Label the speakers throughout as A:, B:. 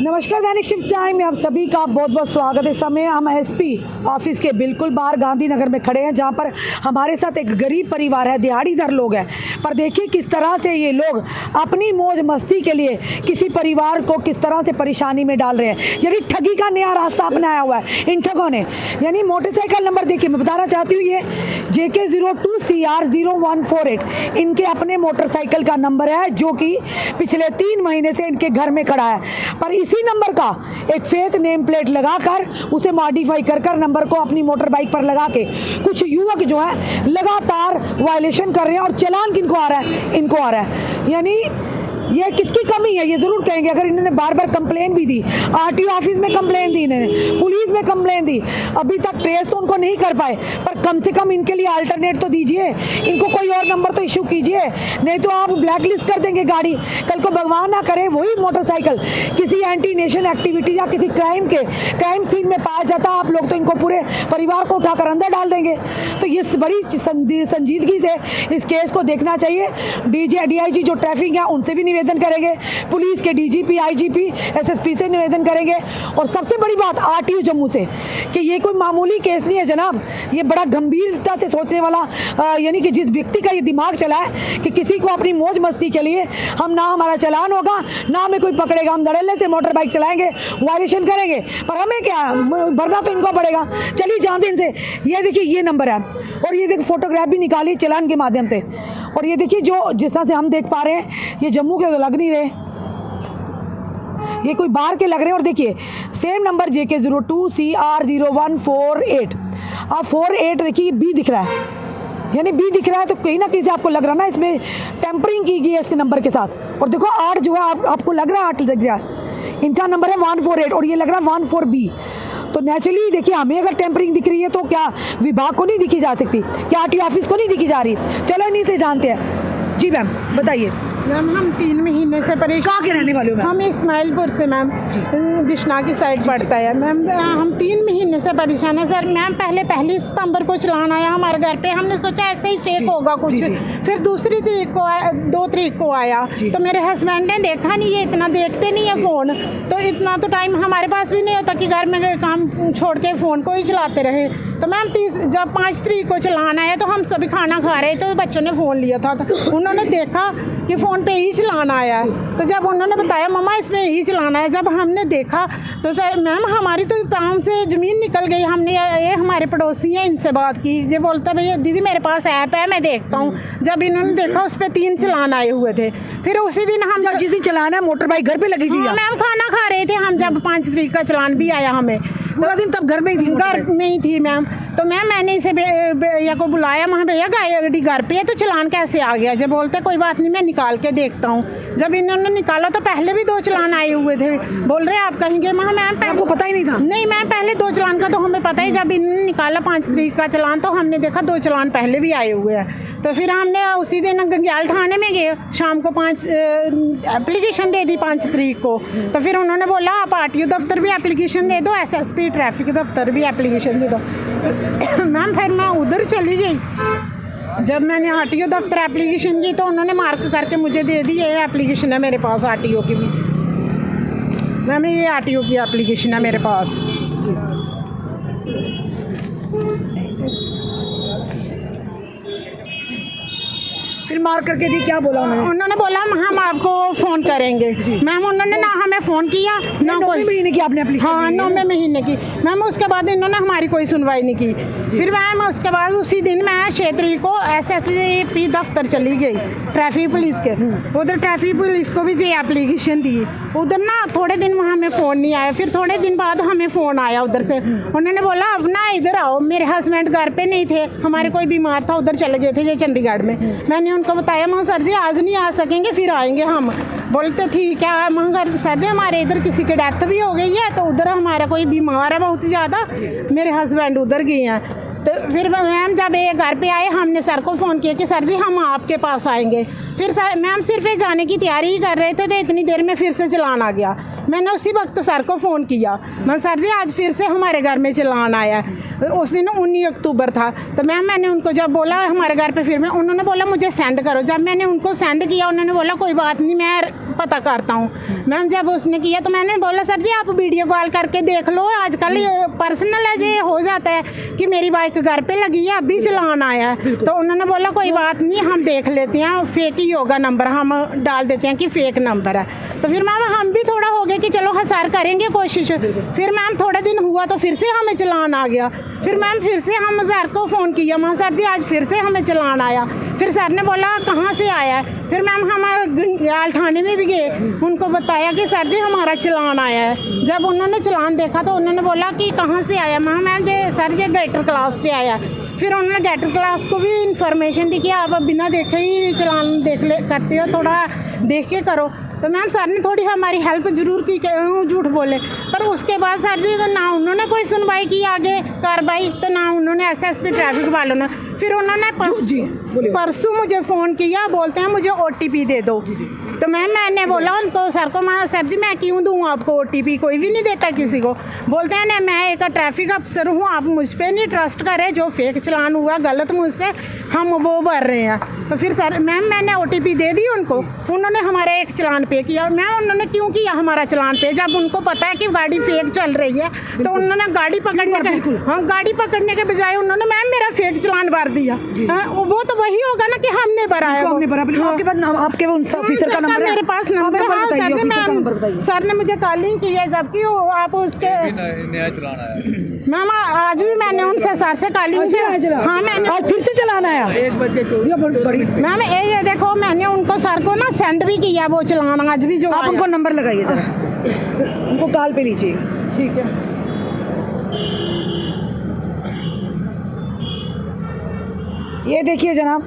A: नमस्कार, दैनिक shift time में आप सभी का बहुत बहुत स्वागत है। इस समय हम एसपी ऑफिस के बिल्कुल बाहर गांधीनगर में खड़े हैं, जहां पर हमारे साथ एक गरीब परिवार है, दिहाड़ीदार लोग हैं। पर देखिए किस तरह से ये लोग अपनी मौज मस्ती के लिए किसी परिवार को किस तरह से परेशानी में डाल रहे हैं। यानी ठगी का नया रास्ता अपनाया हुआ है इन ठगों ने। यानी मोटरसाइकिल नंबर देखिए, मैं बताना चाहती हूँ, ये JK02CR0148 इनके अपने मोटरसाइकिल का नंबर है, जो कि पिछले 3 महीने से इनके घर में खड़ा है। पर इसी नंबर का एक फेक नेम प्लेट लगाकर उसे मॉडिफाई कर नंबर को अपनी मोटर बाइक पर लगा के कुछ युवक जो है लगातार वायलेशन कर रहे हैं। और चालान किनको आ रहा है? इनको आ रहा है। यानी ये किसकी कमी है ये ज़रूर कहेंगे। अगर इन्होंने बार बार कंप्लेन भी दी, आरटीओ ऑफिस में कंप्लेन दी, इन्होंने पुलिस में कंप्लेन दी, अभी तक ट्रेस तो उनको नहीं कर पाए। पर कम से कम इनके लिए अल्टरनेट तो दीजिए, इनको कोई और नंबर तो इशू कीजिए, नहीं तो आप ब्लैक लिस्ट कर देंगे गाड़ी। कल को भगवान ना करे वही मोटरसाइकिल किसी एंटी नेशन एक्टिविटी या किसी क्राइम सीन में पाया जाता, आप लोग तो इनको पूरे परिवार को उठाकर अंदर डाल देंगे। तो ये बड़ी संजीदगी से इस केस को देखना चाहिए। DIG जो ट्रैफिक है उनसे भी निवेदन करेंगे, पुलिस के DGP, IGP, SSP से निवेदन करेंगे। और सबसे बड़ी बात RTO जम्मू से कि ये कोई मामूली केस नहीं है जनाब, ये बड़ा गंभीरता से सोचने वाला यानी कि जिस व्यक्ति का ये दिमाग चला है कि किसी को अपनी मौज मस्ती के लिए हम ना हमारा चालान होगा ना हमें कोई पकड़ेगा, हम धड़ल्ले से मोटर बाइक चलाएंगे, वायलेशन करेंगे, पर हमें क्या भरना तो इनको पड़ेगा। चलिए जानते इनसे। ये देखिए ये नंबर है और ये देखिए फोटोग्राफ भी निकाली चालान के माध्यम से। और ये देखिए जो जिस तरह से हम देख पा रहे हैं ये जम्मू के तो लग नहीं रहे, ये कोई बाहर के लग रहे हैं। और देखिए सेम नंबर JK02CR0148। अब 48 देखिए B दिख रहा है, यानी B दिख रहा है तो कहीं ना कहीं से आपको लग रहा है ना इसमें टेम्परिंग की गई है इसके नंबर के साथ। और देखो 8 जो है आपको लग रहा है 8 लग रहा है, इनका नंबर है 148 और ये लग रहा है 14B। तो नेचुरली देखिए हमें अगर टेम्परिंग दिख रही है तो क्या विभाग को नहीं दिखी जा सकती? क्या RTO ऑफिस को नहीं दिखी जा रही? चलो इन्हीं से जानते हैं। जी मैम बताइए।
B: मैम हम 3 महीने से परेशान।
A: कहाँ के रहने वाले हो मैम?
B: हम इस्माइलपुर से मैम, बिश्ना की साइड पड़ता है मैम। हम 3 महीने से परेशान है सर। मैम पहले 1 सितंबर को चलान आया हमारे घर पे, हमने सोचा ऐसे ही फेक होगा कुछ। फिर 2 तारीख को आया, 2 तारीख को आया तो मेरे हस्बैंड ने देखा नहीं, ये इतना देखते नहीं है फ़ोन, तो इतना तो टाइम हमारे पास भी नहीं होता कि घर में काम छोड़ के फ़ोन को ही चलाते रहे। तो मैम जब 5 तारीख को चलान आया तो हम सभी खाना खा रहे थे, तो बच्चों ने फ़ोन लिया था, तो उन्होंने देखा कि फ़ोन पे ही चलाना आया है। तो जब उन्होंने बताया मम्मा इसमें ही चलाना है, जब हमने देखा तो सर मैम हमारी तो पाँव से ज़मीन निकल गई। हमने ये हमारे पड़ोसी हैं इनसे बात की, ये बोलता भैया दीदी मेरे पास ऐप है मैं देखता हूँ। जब इन्होंने देखा उस पर 3 चलान आए हुए थे। फिर उसी दिन हम
A: जिस दिन चलाना है मोटर बाइक घर पे लगी थी?
B: हाँ, मैम खाना खा रहे थे हम, जब 5 तारीख का चलान भी आया हमें,
A: पूरा दिन तब घर में ही थी?
B: घर में ही थी मैम। तो मैंने इसे भैया को बुलाया, वहाँ भैया गाड़ी घर पे है तो चलान कैसे आ गया? जब बोलते कोई बात नहीं मैं निकाल के देखता हूँ। जब इन्होंने निकाला तो पहले भी 2 चलान आए हुए थे। बोल रहे आप कहेंगे मैम
A: आपको पता ही नहीं था?
B: नहीं मैम पहले 2 चलान का तो हमें पता ही। जब इन्होंने निकाला 5 तारीख का चलान तो हमने देखा 2 चलान पहले भी आए हुए हैं। तो फिर हमने उसी दिन गंग्याल थाने में गए, शाम को 5 एप्लीकेशन दे दी 5 तारीख को। तो फिर उन्होंने बोला आप RTO दफ्तर भी एप्लीकेशन दे दो, SSP ट्रैफिक दफ्तर भी एप्लीकेशन दे दो। मैम फिर मैं उधर चली गई। जब मैंने RTO दफ्तर एप्लीकेशन की तो उन्होंने मार्क करके मुझे दे दी, ये एप्लीकेशन है मेरे पास RTO की भी। मैम ये RTO की एप्लीकेशन है मेरे पास।
A: फिर मार्क करके दी, क्या बोला उन्होंने?
B: उन्होंने बोला हम आपको फ़ोन करेंगे। मैम उन्होंने ना हमें फ़ोन किया ना।
A: 9वें महीने की आपने एप्लीकेशन?
B: हाँ 9वें महीने की मैम। उसके बाद इन्होंने हमारी कोई सुनवाई नहीं की। फिर मैम उसके बाद उसी दिन मैं 6 तारीख को SSP दफ्तर चली गई ट्रैफिक पुलिस के। उधर ट्रैफिक पुलिस को भी ये एप्लीकेशन दी। उधर ना थोड़े दिन वहाँ हमें फ़ोन नहीं आया, फिर थोड़े दिन बाद हमें फ़ोन आया उधर से। उन्होंने बोला अब ना इधर आओ। मेरे हस्बैंड घर पे नहीं थे, हमारे कोई बीमार था, उधर चले गए थे ये चंडीगढ़ में। मैंने उनको बताया मगर सर जी आज नहीं आ सकेंगे फिर आएंगे हम। बोलते ठीक है मगर सर जी हमारे इधर किसी की डेथ भी हो गई है, तो उधर हमारा कोई बीमार है बहुत ज़्यादा, मेरे हस्बैंड उधर गए हैं। तो फिर मैम जब ये घर पे आए हमने सर को फ़ोन किया कि सर जी हम आपके पास आएंगे। फिर सर मैम सिर्फ जाने की तैयारी ही कर रहे थे तो इतनी देर में फिर से चलान आ गया। मैंने उसी वक्त सर को फ़ोन किया, मैं सर जी आज फिर से हमारे घर में चलान आया है। उस दिन 19 अक्टूबर था। तो मैम मैंने उनको जब बोला हमारे घर पे, फिर मैं उन्होंने बोला मुझे सेंड करो। जब मैंने उनको सेंड किया उन्होंने बोला कोई बात नहीं मैं पता करता हूँ। मैम जब उसने किया तो मैंने बोला सर जी आप वीडियो कॉल करके देख लो, आजकल ये पर्सनल है जी, हो जाता है कि मेरी बाइक घर पे लगी है अभी चलान आया है। तो उन्होंने बोला कोई बात नहीं हम देख लेते हैं, फेक ही होगा नंबर, हम डाल देते हैं कि फेक नंबर है। तो फिर मैम हम भी थोड़ा हो गया कि चलो हसार करेंगे कोशिश। फिर मैम थोड़ा दिन हुआ तो फिर से हमें चलान आ गया। फिर मैम फिर से हम सर को फ़ोन किया, मां सर जी आज फिर से हमें चलान आया। फिर सर ने बोला कहाँ से आया है। फिर मैम हमारे गंग्याल थाने में भी गए, उनको बताया कि सर जी हमारा चलान आया है। जब उन्होंने चलान देखा तो उन्होंने बोला कि कहाँ से आया। मैम जी सर ये गेटर क्लास से आया। फिर उन्होंने गेटर क्लास को भी इन्फॉर्मेशन दी कि आप बिना देखे ही चलान करते हो, थोड़ा देख के करो। तो मैम सर ने थोड़ी हमारी हेल्प जरूर की, झूठ बोले। पर उसके बाद सर जी ना उन्होंने कोई सुनवाई की आगे कार्रवाई, तो ना उन्होंने एसएसपी ट्रैफिक वालों ने। फिर उन्होंने परसों मुझे फ़ोन किया, बोलते हैं मुझे OTP दे दो। तो मैम मैंने बोला उनको सर को, मैं सर जी मैं क्यों दूँ आपको OTP, कोई भी नहीं देता किसी को। बोलते हैं नहीं मैं एक ट्रैफिक अफसर हूँ, आप मुझ पर नहीं ट्रस्ट करें, जो फेक चलान हुआ गलत मुझसे हम वो भर रहे हैं। तो फिर सर मैम मैंने OTP दे दी उनको, उन्होंने हमारे एक चलान पे किया। मैम उन्होंने क्यों किया हमारा चलान पे, जब उनको पता है कि गाड़ी फेक चल रही है। तो उन्होंने गाड़ी पकड़ने के बजाय उन्होंने मैम मेरा फेक चलान भर दिया। वो तो वही होगा ना कि हमने भरा है।
A: आपके पास आपके उस ऑफिसर का नंबर है?
B: मेरे पास नंबर है। सर ने मुझे कॉलिंग की है, जबकि आप उसके
C: नया चलान आया
B: मैम आज भी मैंने उनसे सर से कॉलिंग की। हाँ मैंने
A: आज फिर से चलान आया
C: 1 बजे
A: बड़ी।
B: मैम ये देखो मैंने उनको सर को ना सेंड भी किया वो चलान आज भी जो
A: आप उनको नंबर लगाइए जरा, उनको कॉल पे लीजिए।
B: ठीक है।
A: ये देखिए जनाब,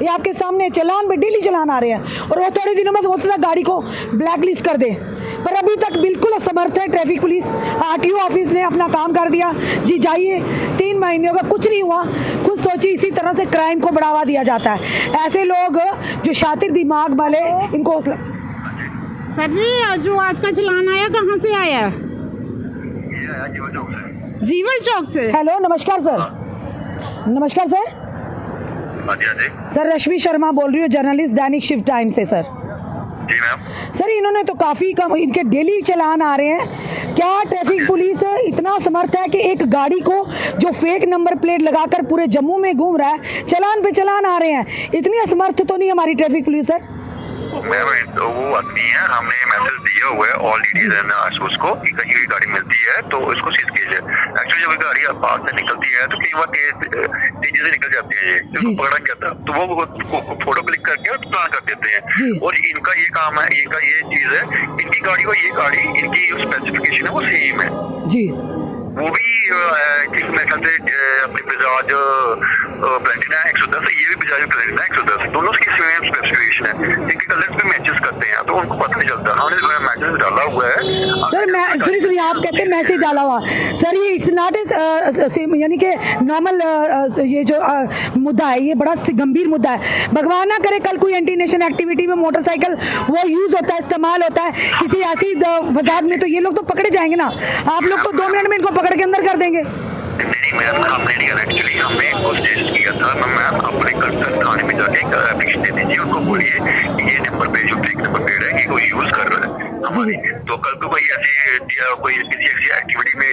A: ये आपके सामने चलान पे डेली चलान आ रहे हैं और वो थोड़े दिनों में हो सकता है गाड़ी को ब्लैक लिस्ट कर दे। पर अभी तक बिल्कुल असमर्थ है ट्रैफिक पुलिस। RTO ऑफिस ने अपना काम कर दिया जी, जाइए 3 महीने होगा कुछ नहीं हुआ। खुद सोचिए इसी तरह से क्राइम को बढ़ावा दिया जाता है। ऐसे लोग जो शातिर दिमाग वाले, इनको
B: सर जी जो आज का चलान आया कहाँ से आया? जीवल चौक से।
A: हेलो नमस्कार सर। नमस्कार सर। सर रश्मि शर्मा बोल रही हूँ, जर्नलिस्ट दैनिक शिफ्ट टाइम से सर।
D: जी मैम।
A: सर इन्होंने तो काफ़ी कम, इनके डेली चलान आ रहे हैं। क्या ट्रैफिक पुलिस इतना समर्थ है कि एक गाड़ी को जो फेक नंबर प्लेट लगाकर पूरे जम्मू में घूम रहा है, चलान पे चलान आ रहे हैं? इतनी असमर्थ तो नहीं हमारी ट्रैफिक पुलिस सर?
D: मैम वो आदमी है, हमने मैसेज दिया हुआ है ऑल डीटीज उसको कि कहीं भी गाड़ी मिलती है तो उसको सीज कीजिए। एक्चुअली जब गाड़ी पास से निकलती है तो कई बार तेजी से निकल जाती है, जिसको पकड़ा गया था तो वो फोटो क्लिक करके प्लान कर देते हैं। और इनका ये काम है, इनका ये चीज है, इनकी गाड़ी और ये गाड़ी इनकी स्पेसिफिकेशन है वो सेम है
A: जी।
D: वो भी मेरे ख्याल से अपनी बजाज प्लेटिना 110, ये भी बजाज प्लेटिना 110, दोनों की सेम स्पेसिफिकेशन है, इनके कलर्स भी मैचेस करते हैं तो उनको पता नहीं चलता। हमने मैसेज डाला हुआ है
A: सर। मैं सुनिए आप कहते हैं मैसेज डाला हुआ सर, ये इट्स नॉट ए यानी कि नॉर्मल, ये जो मुद्दा है ये बड़ा गंभीर मुद्दा है। भगवान ना करे कल कोई एंटी नेशन एक्टिविटी में मोटरसाइकिल वो यूज होता है, इस्तेमाल होता है किसी ऐसी वजाहत में, तो ये लोग तो पकड़े जाएंगे ना। आप लोग तो 2 मिनट में इनको पकड़ के अंदर कर देंगे।
D: नहीं मैम हमने नहीं करा, एक्चुअली हमने इनको सजेस्ट किया था मैम अपने कंसर्न थाने में जाके एप्लीकेशन दे दीजिए, उनको बोलिए कि ये नंबर पे जो फेक नंबर प्लेट है कि कोई यूज कर रहा है हमारी, तो कल को कोई ऐसी कोई किसी ऐसी एक्टिविटी में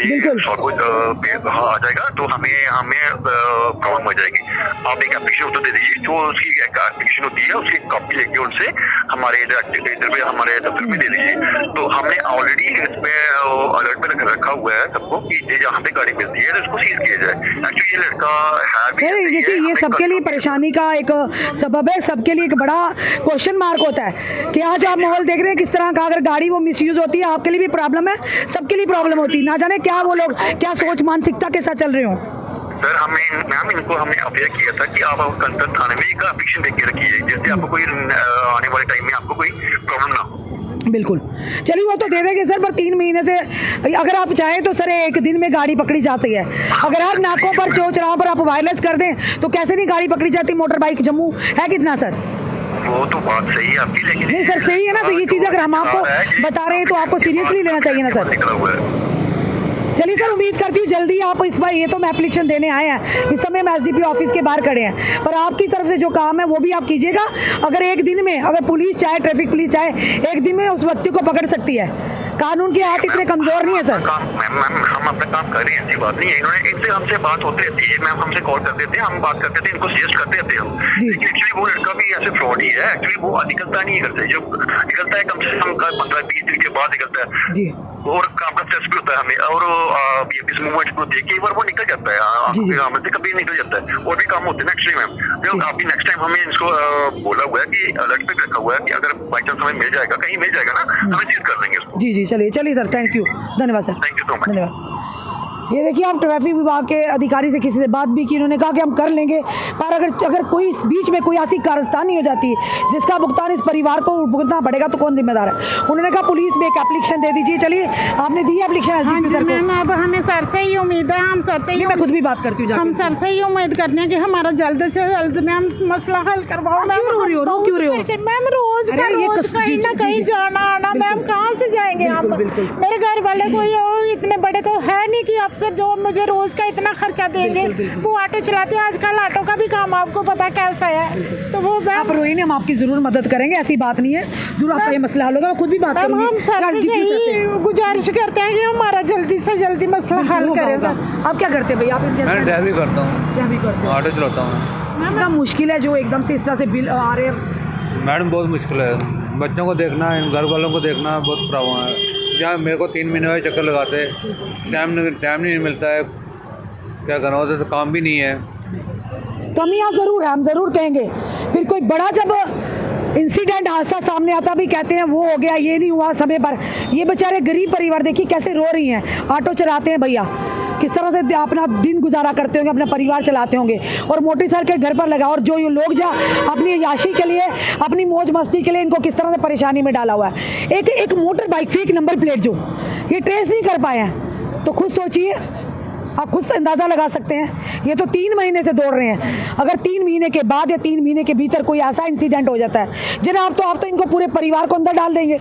D: आ जाएगा तो हमें प्रॉब्लम हो जाएगी। आप एक एप्लीकेशन तो दे दीजिए, जो उसकी एप्लीकेशन होती है उसकी कॉपी लेके उनसे हमारे इधर पे हमारे दफ्तर में दे दीजिए। तो हमने ऑलरेडी इस पे अलर्ट पे रखा हुआ है सबको कि जहाँ पे गाड़ी मिलती है तो उसको सीज किया जाए। एक्चुअली ये लड़का है
A: सर देखिए ये सबके लिए परेशानी का एक सबब है, सबके लिए एक बड़ा क्वेश्चन मार्क होता है कि आज आप माहौल देख रहे हैं किस तरह का, अगर गाड़ी वो मिसयूज होती है आपके लिए भी प्रॉब्लम है, सबके लिए प्रॉब्लम होती है। ना जाने क्या वो लोग क्या सोच मानसिकता के साथ चल रहे हो।
D: सर इनको हमने अवेयर किया था कि आप कंसर्न थाने में एक एप्लीकेशन देख के रखिए, जैसे आपको कोई आने वाले टाइम में आपको कोई प्रॉब्लम ना हो।
A: बिल्कुल चलिए वो तो दे देंगे सर, पर 3 महीने से अगर आप चाहें तो सर 1 दिन में गाड़ी पकड़ी जाती है। अगर आप नाकों पर चौराहों पर आप वायरलेस कर दें तो कैसे नहीं गाड़ी पकड़ी जाती। मोटर बाइक जम्मू है कितना सर?
D: वो तो बात सही है आपकी, लेकिन
A: नहीं सर सही है ना, तो ये चीज़ अगर हम आपको बता रहे हैं तो आपको सीरियसली लेना चाहिए ना सर। चलिए सर, उम्मीद करती हूँ जल्दी आप इस बार, ये तो हम एप्लीकेशन देने आए हैं, इस समय हम एसडीपी ऑफिस के बाहर खड़े हैं, पर आपकी तरफ से जो काम है वो भी आप कीजिएगा। अगर एक दिन में, अगर पुलिस चाहे, ट्रैफिक पुलिस चाहे, एक दिन में उस व्यक्ति को पकड़ सकती है। कानून के हाथ इतने कमजोर नहीं है सर।
D: मैम हम अपना काम कर रहे हैं, ऐसी बात नहीं है। इन्होंने इनसे हमसे बात होती रहती है, मैम हमसे कॉल करते थे, हम बात करते थे, इनको सजेस्ट करते रहते हम, लेकिन एक्चुअली वो लड़का भी ऐसे फ्रॉड ही है। एक्चुअली वो निकलता नहीं है घर से, जब निकलता है कम से कम 15-20 दिन के बाद निकलता है
A: जी।
D: और काम का स्ट्रेस भी होता है हमें, और इस मूवमेंट को देख के एक बार वो निकल जाता है, फिर कभी निकल जाता है, और भी काम होते हैं ना एक्चुअली मैम। तो काफी नेक्स्ट टाइम हमें इसको बोला हुआ है कि अलर्ट पे रखा हुआ है कि अगर बाई चांस हमें मिल जाएगा, कहीं मिल जाएगा ना, हमें सीज कर देंगे उसको।
A: जी जी, चलिए चलिए सर, थैंक यू, धन्यवाद sir,
D: thank you so much.
A: धन्यवाद। ये देखिए, आप ट्रैफिक विभाग के अधिकारी से किसी से बात भी की, उन्होंने कहा कि हम कर लेंगे, पर अगर कोई इस बीच में कोई ऐसी कारस्तानी हो जाती है जिसका भुगतान इस परिवार को भुगतना पड़ेगा तो कौन जिम्मेदार है। उन्होंने कहा पुलिस में एक एप्लीकेशन दे दीजिए। चलिए, आपने दी एप्लीकेशन एसडीपी सर को?
B: मैम अब हमें सर से ही उम्मीद है, हम सर से ही,
A: मैं खुद भी बात करती हूँ
B: हम
A: जाके।
B: सर से ही उम्मीद करते हैं कि हमारा जल्द से जल्द मैम मसला हल करवाओ। मैम
A: क्यों रो रही हो, रो क्यों रही हो?
B: मैम रोज
A: अरे ये
B: रोज कहीं ना कहीं जाना आना, मैम कहाँ से जाएंगे हम? मेरे घर वाले कोई और इतने बड़े तो है नहीं कि अफसर जो मुझे रोज का इतना खर्चा देंगे। वो ऑटो चलाते हैं, आजकल ऑटो का भी काम आपको पता कैसा है, तो वो
A: आप रोहिणी, हम आपकी जरूर मदद करेंगे, ऐसी बात नहीं है, जरूर आपका ये मसला हल होगा। मैं खुद भी बात करूंगी।
B: हम सर से यही गुजारिश करते हैं कि हमारा जल्दी से जल्दी मसला हल करें।
A: आप क्या करते हैं भैया? आप
C: मैं ड्राइवरी करता हूँ,
A: ड्राइवरी करते हैं,
C: ऑटो चलाता हूँ।
A: कितना मुश्किल है जो एकदम से इस तरह से बिल आ रहे हैं।
C: मैडम बहुत मुश्किल है, बच्चों को देखना, घर वालों को देखना बहुत प्रॉब्लम है। जहाँ मेरे को 3 महीने में चक्कर लगाते, टाइम नहीं मिलता है, क्या करना होता है, तो काम भी नहीं है।
A: कमियां जरूर है, हम जरूर कहेंगे। फिर कोई बड़ा जब इंसिडेंट हादसा सामने आता भी कहते हैं वो हो गया, ये नहीं हुआ समय पर। ये बेचारे गरीब परिवार देखिए कैसे रो रही हैं, ऑटो चलाते हैं भैया, किस तरह से अपना दिन गुजारा करते होंगे, अपना परिवार चलाते होंगे, और मोटरसाइकिल घर पर लगा, और जो ये लोग जा अपनी याशी के लिए, अपनी मौज मस्ती के लिए इनको किस तरह से परेशानी में डाला हुआ है। एक motor bike fake number plate जो ये ट्रेस नहीं कर पाए हैं, तो खुद सोचिए, आप खुद से अंदाज़ा लगा सकते हैं। ये तो 3 महीने से दौड़ रहे हैं, अगर 3 महीने के बाद या 3 महीने के भीतर कोई ऐसा इंसिडेंट हो जाता है जनाब, तो आप तो इनको पूरे परिवार को अंदर डाल देंगे।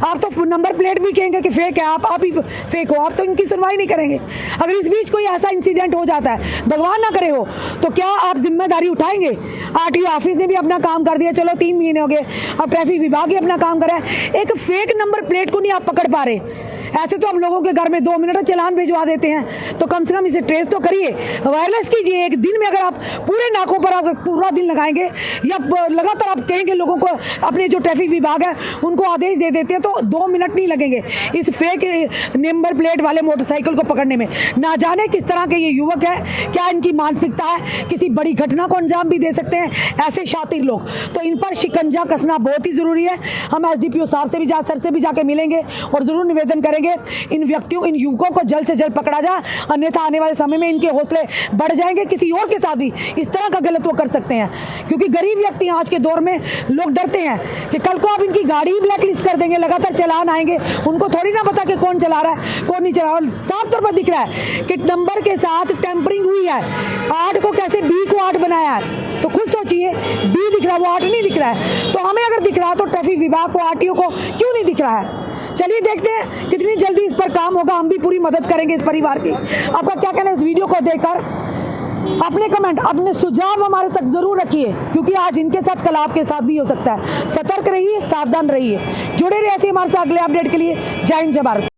A: आप तो नंबर प्लेट भी कहेंगे कि फेक है, आप ही फेक हो, आप तो इनकी सुनवाई नहीं करेंगे। अगर इस बीच कोई ऐसा इंसिडेंट हो जाता है, भगवान ना करे हो, तो क्या आप जिम्मेदारी उठाएंगे? आरटीओ ऑफिस ने भी अपना काम कर दिया, चलो 3 महीने हो गए, अब ट्रैफिक विभाग ही अपना काम कर रहा है। एक फेक नंबर प्लेट को नहीं आप पकड़ पा रहे। ऐसे तो हम लोगों के घर में 2 मिनट में चालान भिजवा देते हैं, तो कम से कम इसे ट्रेस तो करिए, वायरलेस कीजिए। एक दिन में अगर आप पूरे नाकों पर अगर पूरा दिन लगाएंगे या लगातार आप कहेंगे लोगों को, अपने जो ट्रैफिक विभाग है उनको आदेश दे देते हैं, तो 2 मिनट नहीं लगेंगे इस फेक नंबर प्लेट वाले मोटरसाइकिल को पकड़ने में। ना जाने किस तरह के ये युवक है, क्या इनकी मानसिकता है, किसी बड़ी घटना को अंजाम भी दे सकते हैं ऐसे शातिर लोग। तो इन पर शिकंजा कसना बहुत ही ज़रूरी है। हम एसडीपीओ साहब से भी सर से भी जाके मिलेंगे और ज़रूर निवेदन करेंगे इन व्यक्तियों, इन युवकों को जल्द से जल्द पकड़ा जाए, अन्यथा आने वाले समय में इनके हौसले बढ़ जाएंगे। किसी और के साथ भी इस तरह का गलत वो कर सकते हैं, क्योंकि गरीब व्यक्ति आज के दौर में लोग डरते हैं कि कल को आप इनकी गाड़ी ही ब्लैक लिस्ट कर देंगे, लगातार चालान आएंगे, उनको थोड़ी ना पता कि कौन चला रहा है कौन नहीं चला रहा। साफ तौर पर दिख रहा है कि नंबर के साथ टेम्परिंग हुई है, 8 को कैसे B को 8 बनाया है, तो खुद सोचिए, B दिख रहा है, वो 8 नहीं दिख रहा है। तो हमें अगर दिख रहा है तो ट्रैफिक विभाग को, आरटीओ को क्यों नहीं दिख रहा है? चलिए देखते हैं कितनी जल्दी इस पर काम होगा, हम भी पूरी मदद करेंगे इस परिवार की। आपका क्या कहना है इस वीडियो को देखकर? अपने कमेंट, अपने सुझाव हमारे तक जरूर रखिए, क्योंकि आज इनके साथ कल आपके साथ भी हो सकता है। सतर्क रहिए, सावधान रहिए, जुड़े रहिए ऐसे हमारे साथ अगले अपडेट के लिए। जय हिंद, जय भारत।